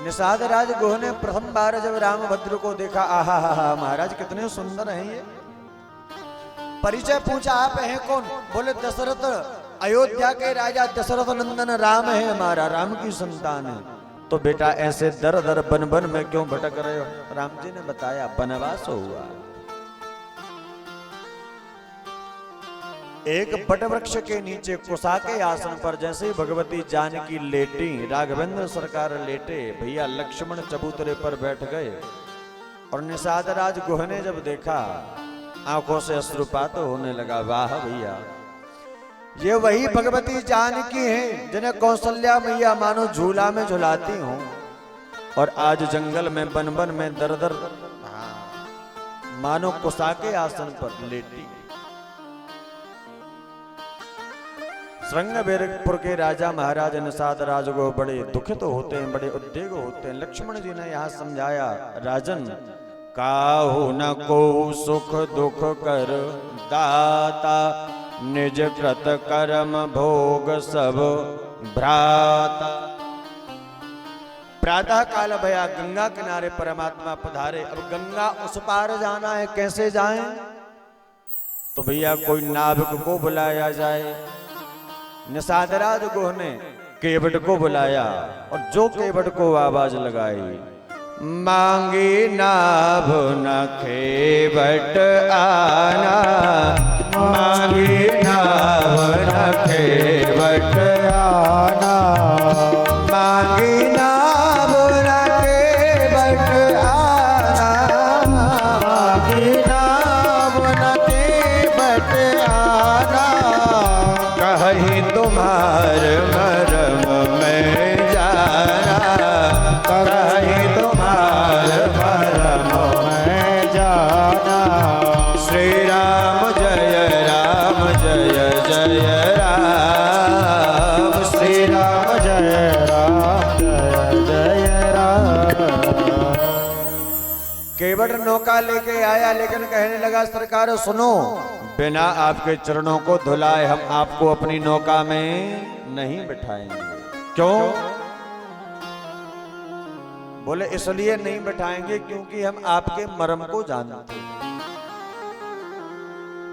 निषाद राज गुह ने प्रथम बार जब रामभद्र को देखा, आहा हा हा महाराज कितने सुंदर हैं ये। परिचय पूछा, आप हैं कौन? बोले दशरथ, अयोध्या के राजा दशरथ नंदन राम है, हमारा राम की संतान है। तो बेटा ऐसे दर दर बन बन में क्यों भटक रहे हो? राम जी ने बताया, वनवास हुआ। एक बट वृक्ष के नीचे कुशा के आसन पर जैसे ही भगवती जानकी लेटी, राघवेंद्र सरकार लेटे, भैया लक्ष्मण चबूतरे पर बैठ गए। और निषाद राज गुह ने जब देखा, आंखों से अश्रुपात होने लगा। वाह भैया, ये वही भगवती जानकी हैं जिन्हें कौशल्या मैया मानो झूला में झुलाती हूं, और आज जंगल में बन बन में दर दर मानो कुशा के आसन पर लेटी। श्रृंगबेरपुर के राजा महाराज निषाद राज को बड़े दुखित होते हैं, बड़े उद्वेग होते हैं। लक्ष्मण जी ने यहाँ समझाया, राजन काहू न को सुख दुख कर दाता, निज कृत कर्म भोग सब भ्राता। प्रातः काल भया गंगा किनारे परमात्मा पधारे। अब गंगा उस पार जाना है, कैसे जाएं? तो भैया कोई नाविक को बुलाया जाए। निषाद राज गुह ने केवट को बुलाया, और जो केवट को आवाज लगाई, मांगी नाभ न केवट आना, मांगी नाभ न केवट आना, मांगी नाभ न केवट आना, मांगी नाभ न केवट आना। कहीं तुम्हार मरम में जाना, कहीं तुम्हार मरम में जाना। श्री राम जय जय राम, श्री राम जय जय राम। केवट नौका लेके आया, लेकिन कहने लगा, सरकार सुनो, बिना आपके चरणों को धुलाए हम आपको अपनी नौका में नहीं बिठाएंगे। क्यों? बोले इसलिए नहीं बिठाएंगे क्योंकि हम आपके मर्म को जानते हैं।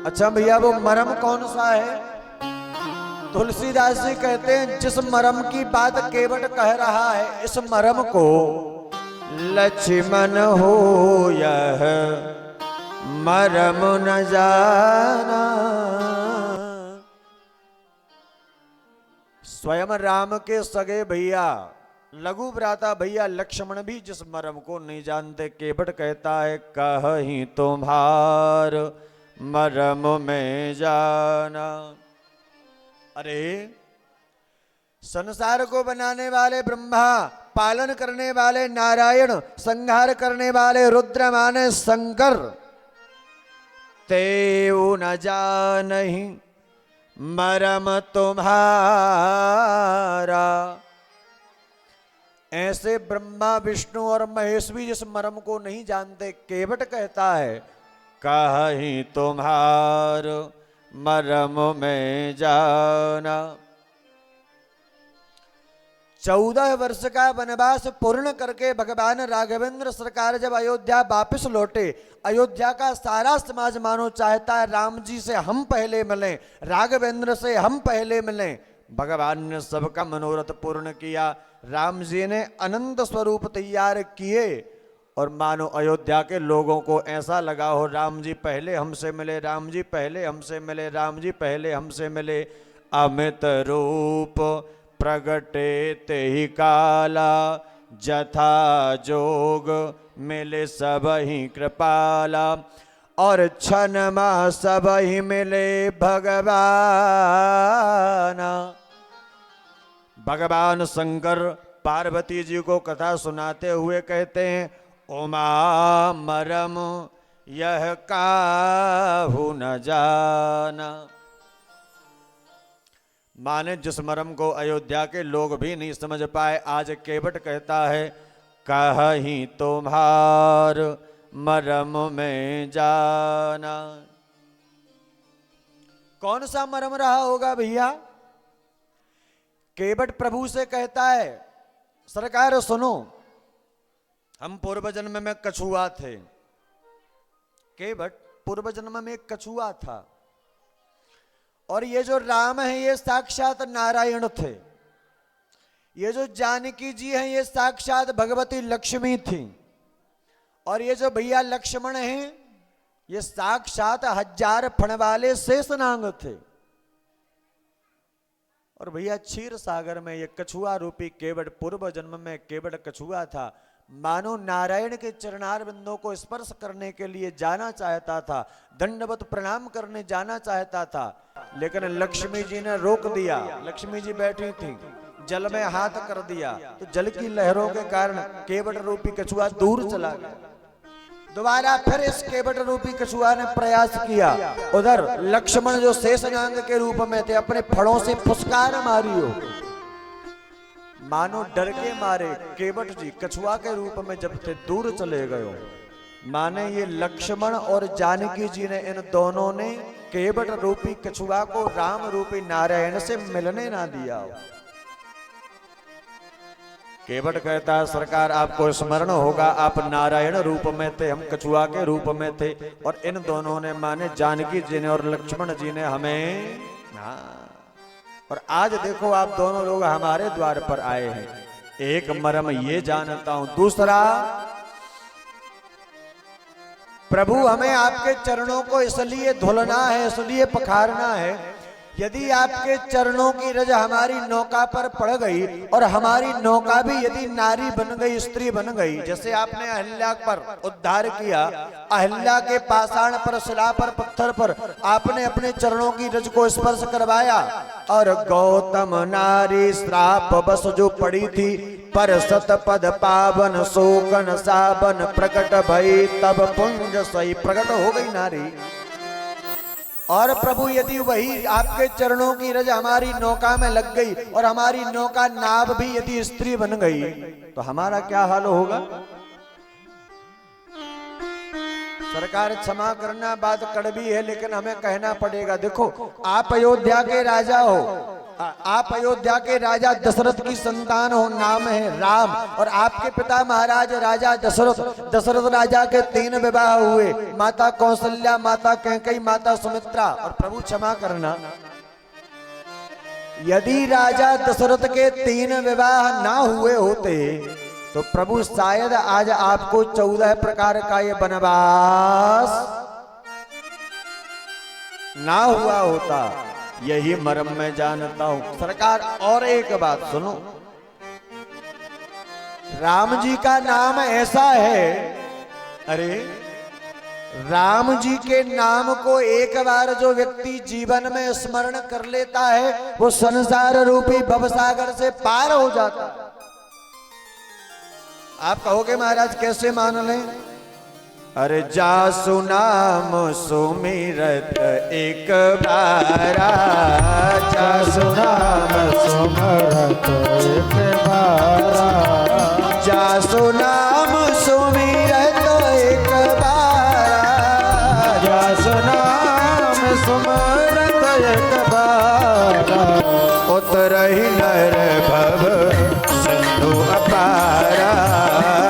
अच्छा भैया, वो मर्म कौन सा है? तुलसीदास जी कहते हैं, जिस मर्म की बात केवट कह रहा है, इस मर्म को लक्ष्मण हो यह मरम न जाना। स्वयं राम के सगे भैया लघु भ्राता भैया लक्ष्मण भी जिस मरम को नहीं जानते। केवट कहता है, कहीं तुम्हार मरम में जाना। अरे संसार को बनाने वाले ब्रह्मा, पालन करने वाले नारायण, संहार करने वाले रुद्र माने शंकर, तेऊ न जानहि मरम तुम्हारा। ऐसे ब्रह्मा विष्णु और महेश भी जिस मरम को नहीं जानते। केवट कहता है, कहीं तुम्हार मरम में जाना। 14 वर्ष का वनवास पूर्ण करके भगवान राघवेंद्र सरकार जब अयोध्या वापस लौटे, अयोध्या का सारा समाज मानो चाहता है राम जी से हम पहले मिलें, राघवेंद्र से हम पहले मिलें। भगवान ने सबका मनोरथ पूर्ण किया। राम जी ने अनंत स्वरूप तैयार किए, और मानो अयोध्या के लोगों को ऐसा लगा हो, राम जी पहले हमसे मिले, राम जी पहले हमसे मिले, राम जी पहले हमसे मिले। अमित रूप प्रगटे तेहि काला, जथा जोग मिले सबहि कृपाला। और क्षण माह सबहि मिले भगवाना। भगवान शंकर पार्वती जी को कथा सुनाते हुए कहते हैं, उमा मरम यह काहू न जाना। माने जिस मरम को अयोध्या के लोग भी नहीं समझ पाए, आज केवट कहता है, कहीं तुम्हार मरम में जाना। कौन सा मरम रहा होगा भैया? केवट प्रभु से कहता है, सरकार सुनो, हम पूर्व जन्म में कछुआ थे। केवट पूर्व जन्म में एक कछुआ था, और ये जो राम है ये साक्षात नारायण थे। ये जो जानकी जी हैं ये साक्षात भगवती लक्ष्मी थी, और ये जो भैया लक्ष्मण हैं ये साक्षात 1000 फण वाले शेषनाग थे। और भैया क्षीर सागर में ये कछुआ रूपी केवट पूर्व जन्म में केवट कछुआ था। मानो नारायण के चरणार बिंदों को स्पर्श करने के लिए जाना चाहता था, दंडवत प्रणाम करने जाना चाहता था, लेकिन लक्ष्मी जी ने रोक दिया। लक्ष्मी जी बैठी थी, जल में हाथ कर दिया, तो जल की लहरों के कारण केवट रूपी कछुआ दूर चला गया। दोबारा फिर इस केवट रूपी कछुआ ने प्रयास किया। उधर लक्ष्मण जो शेषनाग के रूप में थे अपने फड़ों से फुसकार मारी हो, मानो डर के मारे केवट जी कछुआ के रूप में जब थे दूर चले गए। माने ये लक्ष्मण और जानकी जी ने, इन दोनों ने केवट रूपी कछुआ को राम रूपी नारायण से मिलने ना दिया। केवट कहता है सरकार आपको स्मरण होगा, आप नारायण रूप में थे, हम कछुआ के रूप में थे, और इन दोनों ने माने जानकी जी ने और लक्ष्मण जी ने हमें, और आज देखो आप दोनों लोग हमारे द्वार पर आए हैं। एक मर्म ये जानता हूं, दूसरा प्रभु हमें आपके चरणों को इसलिए धुलना है, इसलिए पखारना है, यदि आपके चरणों की रज हमारी नौका पर पड़ गई और हमारी नौका भी यदि नारी बन गई, स्त्री बन गई, जैसे आपने अहिल्या पर उद्धार किया, अहिल्या के पाषाण पर, शिला पर, पत्थर पर आपने अपने चरणों की रज को स्पर्श करवाया, और गौतम नारी श्राप बस जो पड़ी थी, पर सतपद पावन शोकन साबन प्रकट भई, तब पुंज सही प्रकट हो गई नारी। और प्रभु यदि वही आपके चरणों की रज हमारी नौका में लग गई और हमारी नौका नाव भी यदि स्त्री बन गई, तो हमारा क्या हाल होगा? सरकार क्षमा करना, बात कड़वी है लेकिन हमें कहना पड़ेगा। देखो आप अयोध्या के राजा हो, आप अयोध्या के राजा दशरथ की संतान हो, नाम है राम, और आपके पिता महाराज राजा दशरथ, दशरथ राजा के 3 विवाह हुए, माता कौशल्या, माता कैकेयी, माता सुमित्रा। और प्रभु क्षमा करना, यदि राजा दशरथ के 3 विवाह ना हुए होते तो प्रभु शायद आज आपको 14 प्रकार का ये वनवास ना हुआ होता। यही मर्म मैं जानता हूं। सरकार और एक बात सुनो, राम जी का नाम ऐसा है, अरे राम जी के नाम को एक बार जो व्यक्ति जीवन में स्मरण कर लेता है वो संसार रूपी भवसागर से पार हो जाता है। आप कहोगे महाराज कैसे मान लें? अरे जासु नाम सुमिरत एक बारा, जासु नाम सुमिरत एक बारा, जासु नाम सुमिरत एक बारा, जासु नाम सुमिरत एक बारा, उतरहि नर भव सिंधु अपारा,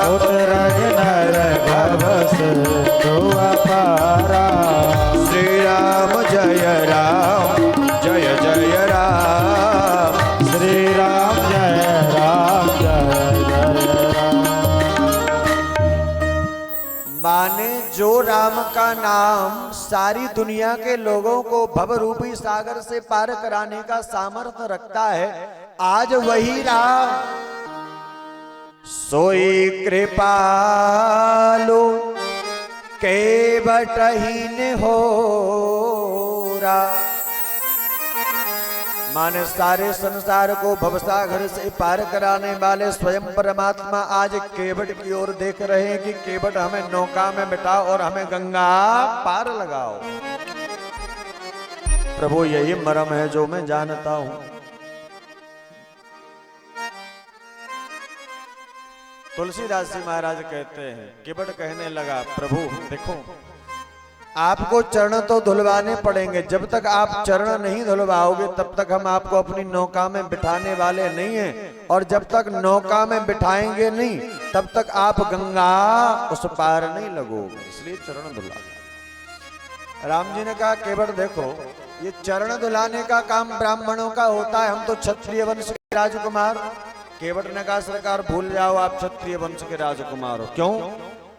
उतरहि नर भव सिंधु अपारा। श्री राम जय राम, जय जय राम, श्री राम जय राम, जय जय राम। माने जो राम का नाम सारी दुनिया के लोगों को भव रूपी सागर से पार कराने का सामर्थ्य रखता है, आज वही राम सोई कृपालु केवटहीन होरा। माने सारे संसार को भवसागर से पार कराने वाले स्वयं परमात्मा आज केवट की ओर देख रहे हैं कि केवट हमें नौका में बिठाओ और हमें गंगा पार लगाओ। प्रभु यही मर्म है जो मैं जानता हूं। तुलसीदास जी महाराज कहते हैं, केवट कहने लगा प्रभु देखो आपको चरण तो धुलवाने पड़ेंगे। जब तक आप चरण नहीं धुलवाओगे तब तक हम आपको अपनी नौका में बिठाने वाले नहीं हैं, और जब तक नौका में बिठाएंगे नहीं तब तक आप गंगा उस पार नहीं लगोगे। इसलिए चरण धुला। राम जी ने कहा केवट देखो, ये चरण धुलाने का काम ब्राह्मणों का होता है, हम तो क्षत्रिय वंश के राजकुमार। केवट ने कहा सरकार भूल जाओ, आप क्षत्रिय वंश के राजकुमार हो। क्यों?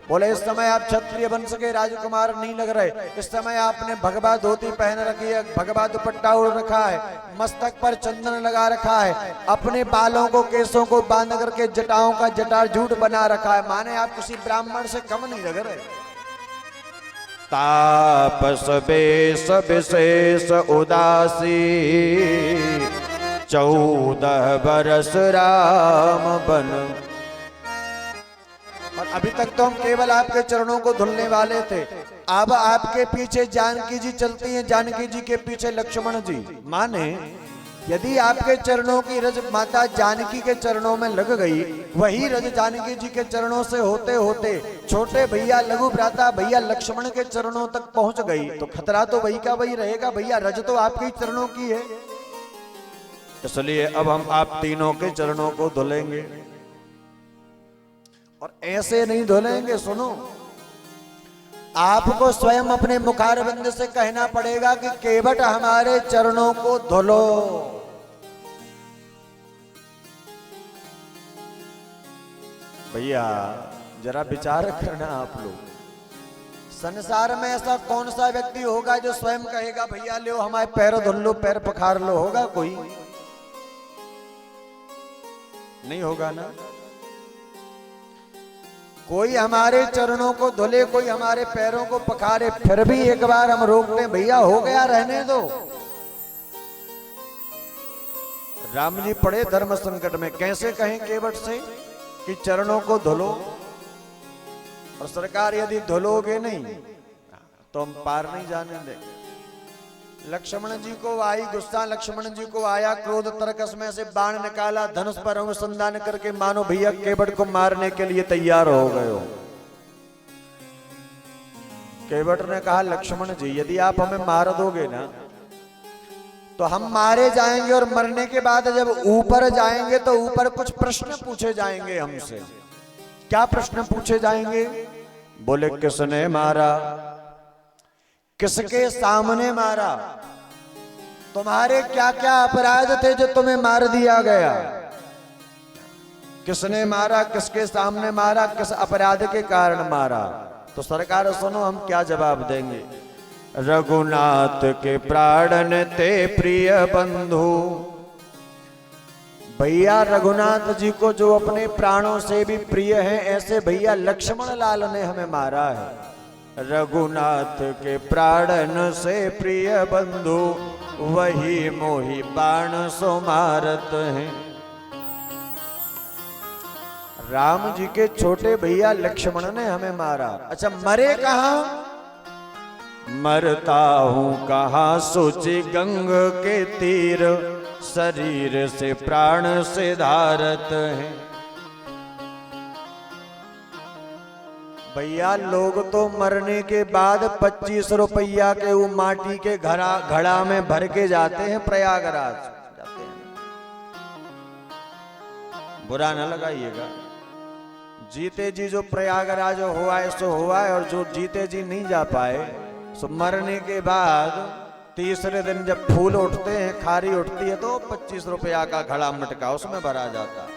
बोले इस समय आप क्षत्रिय वंश के राजकुमार नहीं लग रहे, इस समय आपने भगवा धोती पहन रखी है, भगवा दुपट्टा ओढ़ रखा है, मस्तक पर चंदन लगा रखा है, अपने बालों को केसों को बांध करके जटाओं का जटाजूट बना रखा है, माने आप किसी ब्राह्मण से कम नहीं लग रहे। तापस बेश विशेष उदासी 14 बरस राम बन। और अभी तक तो हम केवल आपके चरणों को धुलने वाले थे, अब आपके पीछे जानकी जी चलती हैं, जानकी जी के पीछे लक्ष्मण जी। माने यदि आपके चरणों की रज माता जानकी के चरणों में लग गई, वही रज जानकी जी के चरणों से होते होते छोटे भैया लघु भ्राता भैया लक्ष्मण के चरणों तक पहुंच गई, तो खतरा तो वही का वही रहेगा। भैया रज तो आपके ही चरणों की है, इसलिए अब हम आप तीनों के चरणों को धुलेंगे। और ऐसे नहीं धुलेंगे, सुनो, आपको स्वयं अपने मुखारविंद से कहना पड़ेगा कि केवट हमारे चरणों को धुलो। भैया जरा विचार करना आप लोग, संसार में ऐसा कौन सा व्यक्ति होगा जो स्वयं कहेगा भैया लो हमारे पैर धुल लो, पैर पखार लो? होगा कोई? नहीं होगा ना। कोई हमारे चरणों को धुले, कोई हमारे पैरों को पखारे, फिर भी एक बार हम रोकते भैया हो गया रहने दो। राम जी पड़े धर्म संकट में, कैसे कहें केवट से कि चरणों को धुलो? और सरकार यदि धुलोगे नहीं तो हम पार नहीं जाने देंगे। लक्ष्मण जी को आई गुस्सा, लक्ष्मण जी को आया क्रोध, तरकस में से बाण निकाला, धनुष पर अनुसंधान करके मानो भैया केवट को मारने के लिए तैयार हो गए हो। केवट ने कहा लक्ष्मण जी यदि आप हमें मार दोगे ना तो हम मारे जाएंगे, और मरने के बाद जब ऊपर जाएंगे तो ऊपर कुछ प्रश्न पूछे जाएंगे हमसे। क्या प्रश्न पूछे जाएंगे? बोले किसने मारा, किसके सामने मारा, तुम्हारे क्या क्या अपराध थे जो तुम्हें मार दिया गया, किसने मारा, किसके सामने मारा, किस अपराध के कारण मारा। तो सरकार सुनो हम क्या जवाब देंगे। रघुनाथ के प्राणन ते प्रिय बंधु, भैया रघुनाथ जी को जो अपने प्राणों से भी प्रिय हैं, ऐसे भैया लक्ष्मण लाल ने हमें मारा है। रघुनाथ के प्राणन से प्रिय बंधु, वही मोहि बाण सो मारत हैं। राम जी के छोटे भैया लक्ष्मण ने हमें मारा। अच्छा मरे कहां? मरता हूं कहां सोची गंग के तीर, शरीर से प्राण से धारत हैं। भैया लोग तो मरने के बाद 25 रुपया के वो माटी के घड़ा में भर के जाते हैं प्रयागराज जाते हैं। बुरा न लगाइएगा, जीते जी जो प्रयागराज हुआ है सो हुआ है, और जो जीते जी नहीं जा पाए सो मरने के बाद तीसरे दिन जब फूल उठते हैं, खारी उठती है, तो 25 रुपया का घड़ा मटका उसमें भरा जाता है।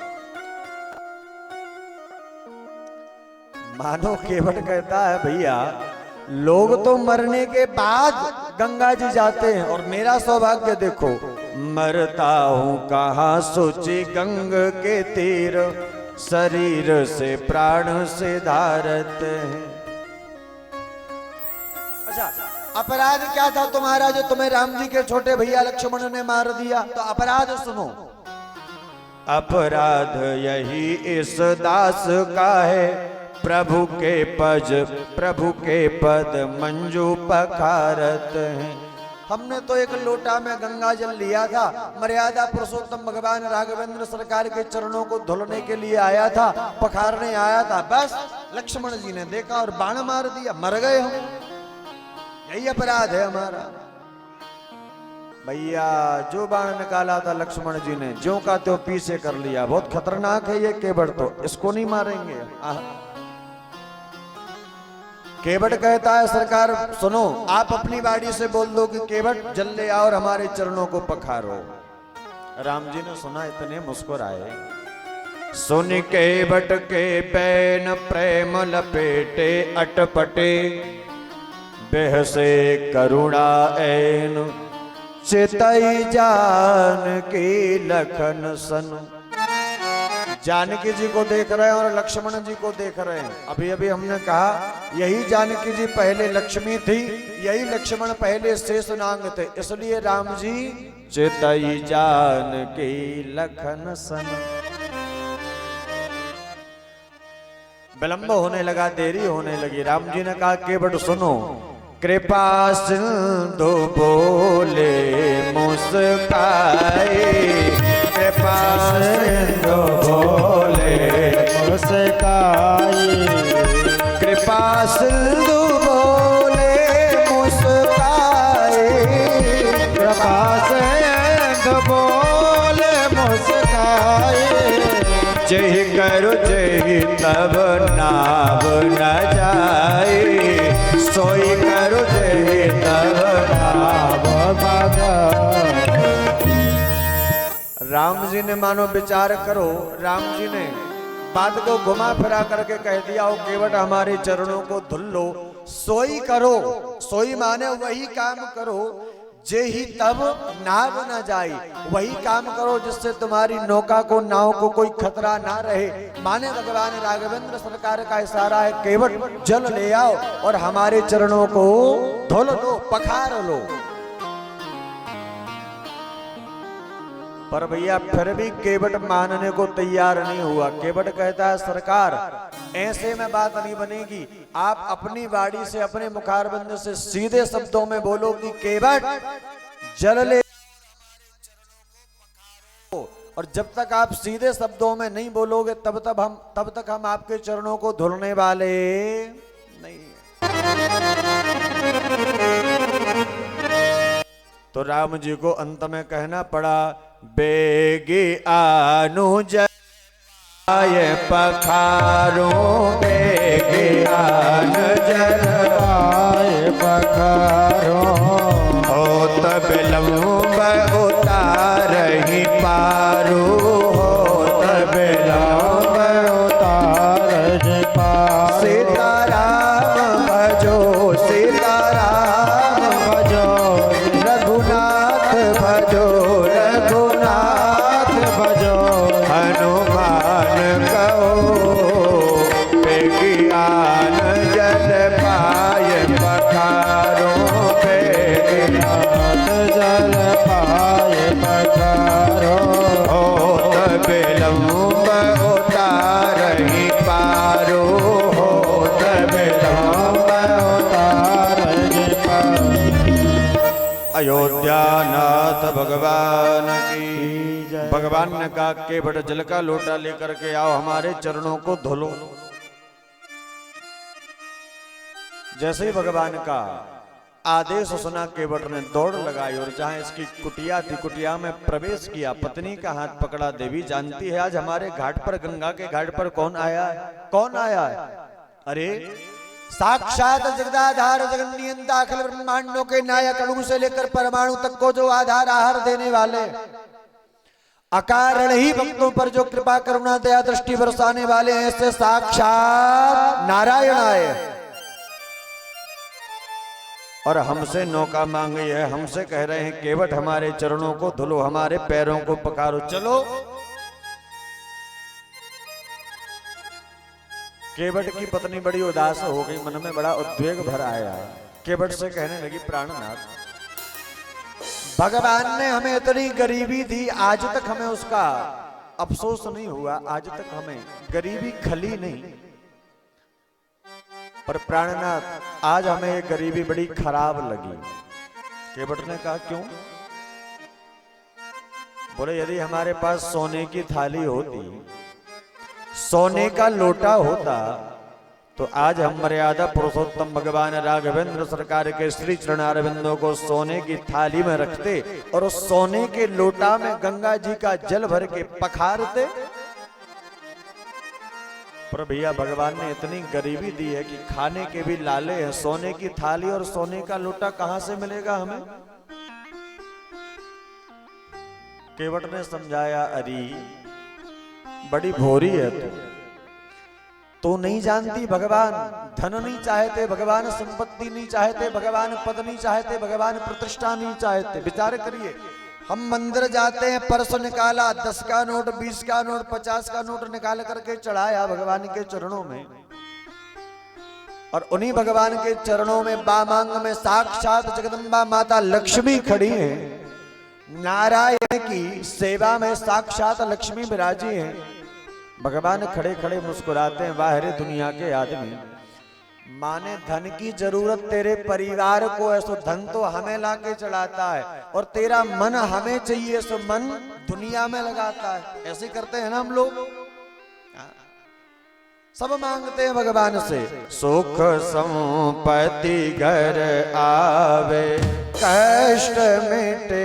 मानो केवट कहता है भैया लोग तो मरने के बाद गंगा जी जाते हैं, और मेरा सौभाग्य देखो, मरता हूं कहां सोची गंग के तीर, शरीर से प्राण से धारत हैं। अच्छा अपराध क्या था तुम्हारा जो तुम्हें राम जी के छोटे भैया लक्ष्मण ने मार दिया? तो अपराध सुनो। अपराध यही इस दास का है, प्रभु के पद मंजू पखारत हैं। हमने तो एक लोटा में गंगा जल लिया था, मर्यादा पुरुषोत्तम भगवान राघवेंद्र सरकार के चरणों को धुलने के लिए आया था, पखारने आया था, बस लक्ष्मण जी ने देखा और बाण मार दिया, मर गए हम। यही अपराध है हमारा। भैया जो बाण निकाला था लक्ष्मण जी ने ज्यों का त्यों पीछे कर लिया। बहुत खतरनाक है ये केवट, तो इसको नहीं मारेंगे। केवट कहता है सरकार सुनो, आप अपनी बाड़ी से बोल दो कि केवट जल ले आओ और हमारे चरणों को पखारो। राम जी ने सुना, इतने मुस्कुराए। सुन केवट के पैन प्रेम लपेटे अटपटे, बेहसे करुणा ऐन चितई जान की लखन सन। जानकी जी को देख रहे हैं और लक्ष्मण जी को देख रहे हैं। अभी अभी हमने कहा यही जानकी जी पहले लक्ष्मी थी, यही लक्ष्मण पहले शेषनाग थे, इसलिए राम जी चितई जानकी लखन सन। विलंब होने लगा, देरी होने लगी। राम जी ने कहा केवट सुनो, कृपा सिंधु बोले मुस्काए, कृपा सिंधु बोले मुस्काए, कृपा सिंधु बोले मुस्काए, कृपा सिंधु बोले मुस्काए। जय करो जय तब नाव न जाए, सोई करो जय तब नाव बजाए। राम जी ने मानो विचार करो, राम जी ने बात को घुमा फिरा करके कह दिया, ओ केवट हमारे चरणों को धुल लो, सोई करो। सोई माने वही काम करो जे ही तब नाव न जाए, वही काम करो जिससे तुम्हारी नौका को, नाव को कोई खतरा ना रहे। माने भगवान राघवेंद्र सरकार का इशारा है, केवट जल ले आओ और हमारे चरणों को धुल लो, पखार लो। पर भैया फिर भी केवट मानने को तैयार नहीं हुआ। केवट कहता है सरकार ऐसे में बात नहीं बनेगी, आप अपनी बाड़ी से, अपने मुखारबंद से सीधे शब्दों में बोलो कि केवट जल ले। और जब तक आप सीधे शब्दों में नहीं बोलोगे तब तक हम आपके चरणों को धुलने वाले नहीं। तो राम जी को अंत में कहना पड़ा, बेगे अनुज आये पखारो, बेगे अनुज आये पखारो, होत विलंब उतारहि पारो, होत विलंब उतारहि पारो। सीताराम भजो, सीताराम भजो, रघुनाथ भजो, रघुनाथ भजो, हनुमान कहो बेगियान जल पाए पखारो, बेगियान जल पाए पखारो, होत विलंब उतारहि पारो, होत विलंब उतारहि पारो। अयोध्या नाथ भगवान की। भगवान ने कहा केवट जल का लोटा लेकर के आओ, हमारे चरणों को धुलो। जैसे ही भगवान का आदेश सुना केवट ने दौड़ लगाई और जहां इसकी कुटिया थी, कुटिया में प्रवेश किया, पत्नी का हाथ पकड़ा। देवी जानती है आज हमारे घाट पर, गंगा के घाट पर कौन आया है? कौन आया है? अरे साक्षात जगदाधार जगन्नियंता अखिल ब्रह्मांडों के नायक, अणु से लेकर परमाणु तक को जो आधार आहार देने वाले, अकारण ही भक्तों पर जो कृपा करुणा दया दृष्टि बरसाने वाले हैं, ऐसे साक्षात नारायण आए और हमसे नौका मांगी है। हमसे कह रहे हैं केवट हमारे चरणों को धुलो, हमारे पैरों को पखारो। चलो। केवट की पत्नी बड़ी उदास हो गई, मन में बड़ा उद्वेग भर आया। केवट से कहने लगी प्राणनाथ, भगवान ने हमें इतनी गरीबी दी, आज तक हमें उसका अफसोस नहीं हुआ, आज तक हमें गरीबी खली नहीं। पर प्राणनाथ आज हमें ये गरीबी बड़ी खराब लगी। केवट ने कहा क्यों? बोले यदि हमारे पास सोने की थाली होती, सोने का लोटा होता, तो आज हम मर्यादा पुरुषोत्तम भगवान राघवेंद्र सरकार के श्री चरणारविंदों को सोने की थाली में रखते और उस सोने के लोटा में गंगा जी का जल भर के पखारते। पर भैया भगवान ने इतनी गरीबी दी है कि खाने के भी लाले हैं। सोने की थाली और सोने का लोटा कहां से मिलेगा हमें? केवट ने समझाया, अरे बड़ी भोरी है तो नहीं जानती भगवान धन नहीं चाहते, भगवान संपत्ति नहीं चाहते, भगवान पद नहीं चाहते, भगवान प्रतिष्ठा नहीं चाहते। विचार करिए, हम मंदिर जाते हैं, पर्स निकाला, 10 का नोट, 20 का नोट, 50 का नोट निकाल करके चढ़ाया भगवान के चरणों में, और उन्हीं भगवान के चरणों में बामांग में साक्षात जगदम्बा माता लक्ष्मी खड़ी है। नारायण की सेवा में साक्षात लक्ष्मी विराजी है। भगवान खड़े खड़े मुस्कुराते हैं, वाह रे दुनिया के आदमी, माने धन की जरूरत तेरे परिवार को है, सो धन तो हमें लाके चढ़ाता है, और तेरा मन हमें चाहिए, सो मन दुनिया में लगाता है। ऐसे करते हैं ना हम लोग, सब मांगते हैं भगवान से, सुख संपत्ति घर आवे कष्ट मिटे।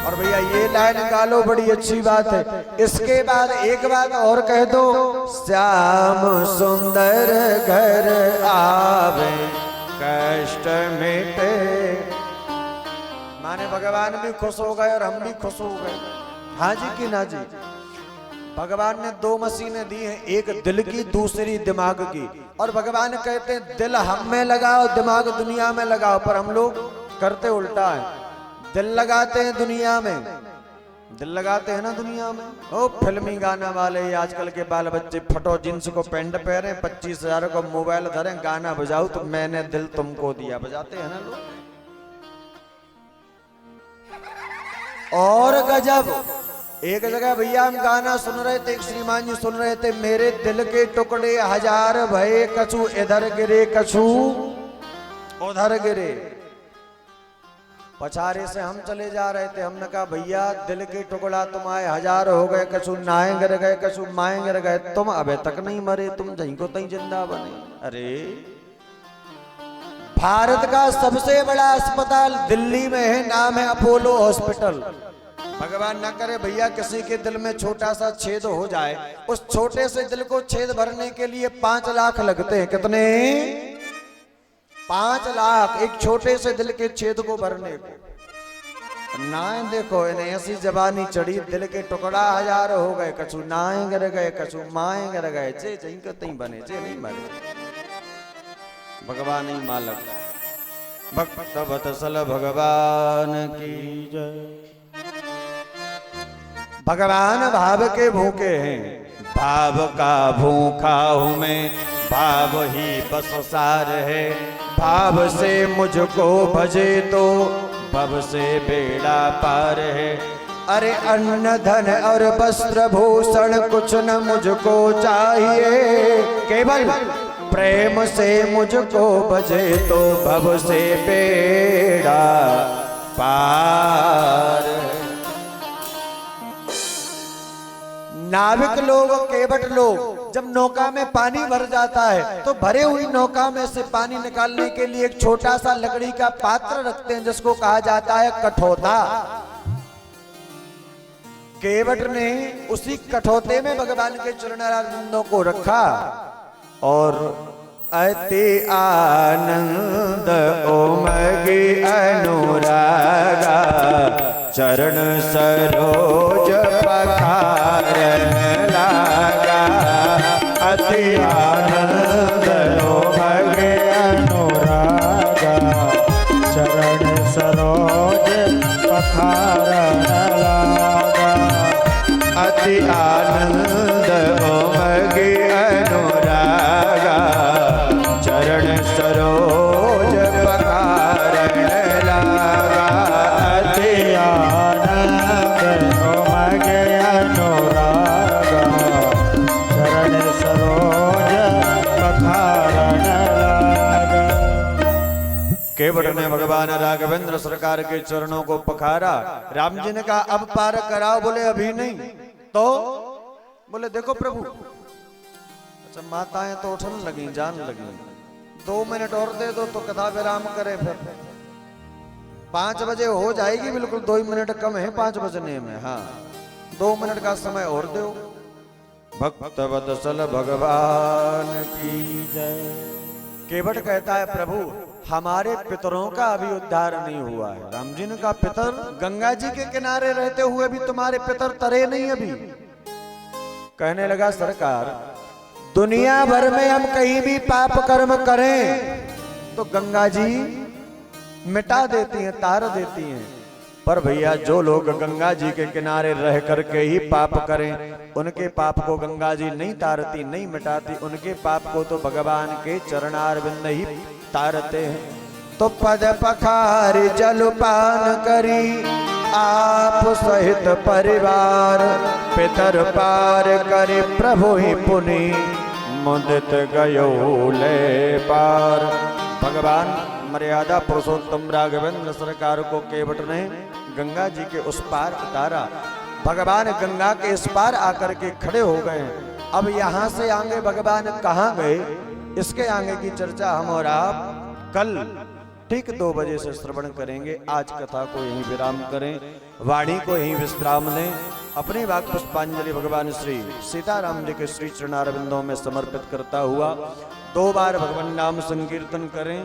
और भैया ये लाइन गालो, बड़ी अच्छी बात है। इसके बाद एक बात और कह दो, श्याम सुंदर घर आवे कष्ट मिटे। माने भगवान भी खुश हो गए और हम भी खुश हो गए। हाँ जी कि ना जी? भगवान ने 2 मशीनें दी हैं, एक दिल की, दूसरी दिमाग की। और भगवान कहते हैं दिल हम में लगाओ, दिमाग दुनिया में लगाओ। पर हम लोग करते उल्टा है, दिल लगाते हैं दुनिया में, दिल लगाते हैं ना दुनिया में। ओ फिल्मी गाना वाले आजकल के बाल बच्चे फटो जींस को पैंट पहने, 25,000 को मोबाइल धरे, गाना बजाओ तो मैंने दिल तुमको दिया, बजाते हैं ना लोग। और गजब, एक जगह भैया हम गाना सुन रहे थे, एक श्रीमान जी सुन रहे थे, मेरे दिल के टुकड़े 1000 भये, कछु इधर गिरे कछु उधर गिरे। पछारे से हम चले जा रहे थे, हमने कहा भैया दिल के टुकड़ा तुम्हारे 1000 हो गए, कछु नाए गिर गए, कछु माए गिर गए, तुम अबे तक नहीं मरे, तुम जहीं को तहीं जिंदा बने। अरे भारत का सबसे बड़ा अस्पताल दिल्ली में है, नाम है अपोलो हॉस्पिटल। भगवान ना करे भैया किसी के दिल में छोटा सा छेद हो जाए, उस छोटे से दिल को छेद भरने के लिए 5 लाख लगते हैं। कितने? 5 लाख एक छोटे से दिल के छेद को भरने को। नाए देखो इन्हें ऐसी जबानी चढ़ी, दिल के टुकड़ा 1000 हो गए, कछु नाए गिर गए, कछु माए गिर गए, जे जहीं को तहीं बने, जे नहीं मरे। भगवान ही मालक, भक्त वत्सल भगवान की जय। भगवान भाव के भूखे हैं, भाव का भूखा हूं मैं, भाव ही बस सार है। भाव से मुझको भजे तो भव से बेड़ा पार है। अरे अन्न धन और वस्त्र भूषण कुछ न मुझको चाहिए, केवल प्रेम से मुझको भजे तो भव से बेड़ा पार। नाविक लोग, केवट लोग जब नौका में पानी भर जाता है तो भरे हुई नौका में से पानी निकालने के लिए एक छोटा सा लकड़ी का पात्र रखते हैं, जिसको कहा जाता है कठौता। केवट ने उसी कठौते में भगवान के चरणारविंदों को रखा और अति आनंद उमगे अनुरागा, चरण सरोज पखारन लागा। अति आनंद उमगे अनुरागा, चरण सरोज पखारन लागा। अति आनंद उमगे अनुरागा, चरण सरोज पखारन लागा। अति आनंद उमगे अनुरागा, चरण सरोज पखारन लागा। केवट ने भगवान राघवेंद्र सरकार के चरणों को पखारा। राम जी ने कहा अब पार कराओ, बोले अभी नहीं। तो बोले देखो प्रभु सब माताएं तो उठने लगी, जान लगी, 2 मिनट और दे दो तो कथा विराम करे। फिर 5 बजे हो जाएगी, बिल्कुल 2 मिनट कम है 5 बजने में। हाँ 2 मिनट का समय और दो। भक्त वत्सल भगवान की जय। केवट कहता है प्रभु हमारे पितरों का अभी उद्धार नहीं हुआ है। राम जी ने कहा पितर गंगा जी के किनारे रहते हुए भी तुम्हारे पितर तरे नहीं अभी। कहने लगा सरकार दुनिया भर में हम कहीं भी पाप कर्म करें तो गंगा जी मिटा देती हैं, तार देती हैं, पर भैया जो लोग गंगा जी के किनारे रह करके ही पाप करें उनके पाप को गंगा जी नहीं तारती, नहीं मिटाती। उनके पाप को तो भगवान के चरणारविंद ही तारते हैं। तो पद पखारी जलपान करी आप सहित परिवार, पितर पार करे प्रभु ही पुनि मुदित गयो ले पार। भगवान मर्यादा पुरुषोत्तम राघवेंद्र सरकार को केवट ने गंगा जी के उस पार उतारा। भगवान गंगा के इस पार आकर के खड़े हो गए। अब यहाँ से आगे भगवान कहाँ गए, इसके आगे की चर्चा हम और आप कल ठीक 2 बजे से श्रवण करेंगे। आज कथा को यहीं विराम करें, वाणी को यहीं विश्राम दें। अपनी वाक पुष्पांजलि भगवान श्री सीताराम जी के श्री चरणारविंदों में समर्पित करता हुआ 2 बार भगवान नाम संकीर्तन करें।